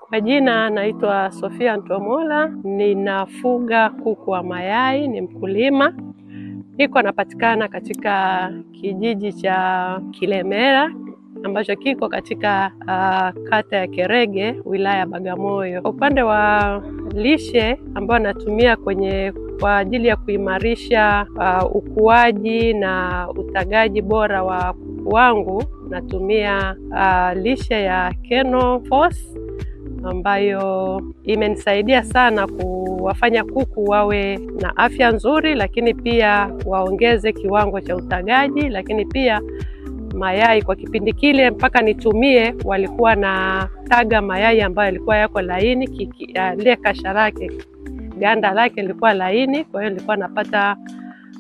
Kwa jina naitwa Sofia Ntomola, ninafuga kuku wa mayai, ni mkulima. Niko napatikana katika kijiji cha Kilemera ambacho kiko katika kata ya Kerege, wilaya ya Bagamoyo. Upande wa lishe ambayo natumia kwa ajili ya kuimarisha ukuaji na utagaji bora wa kuku wangu, natumia lishe ya KenoForce ambayo imenisaidia sana kuwafanya kuku wawe na afya nzuri, lakini pia waongeze kiwango cha utagaji, lakini pia mayai. Kwa kipindi kile mpaka nitumie, walikuwa na taga mayai ambayo yalikuwa yako laini, ile kasha lake, ganda lake lilikuwa laini. Kwa hiyo nilikuwa napata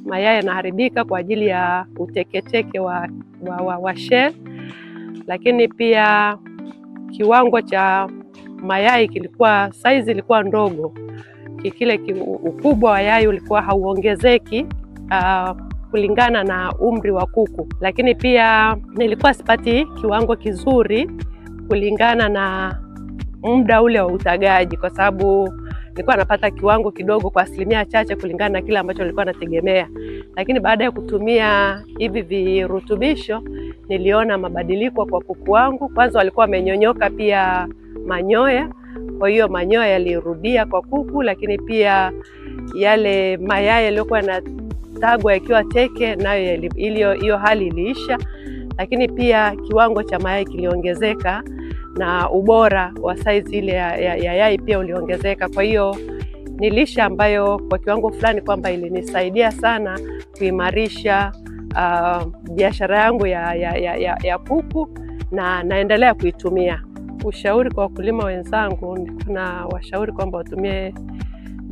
mayai yanaharibika kwa ajili ya uteketeke wa shell, lakini pia kiwango cha mayai kilikuwa, size ilikuwa ndogo, ukubwa wa yai ulikuwa hauongezeki kulingana na umri wa kuku. Lakini pia nilikuwa sipati kiwango kizuri kulingana na muda ule wa utagaji, kwa sababu nilikuwa napata kiwango kidogo kwa asilimia chache kulingana na kile ambacho nilikuwa nategemea. Lakini baada ya kutumia hivi virutubisho niliona mabadiliko kwa kuku wangu. Kwanza walikuwa wamenyonyoka pia manyoya, kwa hiyo manyoya yalirudia kwa kuku, lakini pia yale mayai yaliyokuwa yanatagwa yakiwa teke nayo hiyo hali iliisha, lakini pia kiwango cha mayai kiliongezeka na ubora wa size ile ya yai pia uliongezeka. Kwa hiyo ni lishe ambayo kwa kiwango fulani kwamba ilinisaidia sana kuimarisha biashara yangu ya kuku, na naendelea kuitumia. Ushauri kwa wakulima wenzangu, na washauri kwamba watumie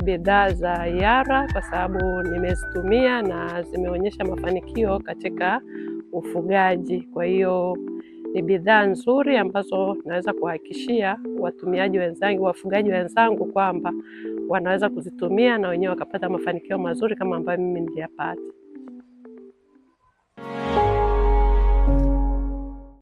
bidhaa za Yara kwa sababu nimezitumia na zimeonyesha mafanikio katika ufugaji. Kwa hiyo ni bidhaa nzuri ambazo naweza kuhakikishia watumiaji wenzangu, wafugaji wenzangu, kwamba wanaweza kuzitumia na wenyewe wakapata mafanikio mazuri kama ambayo mimi niliyapata.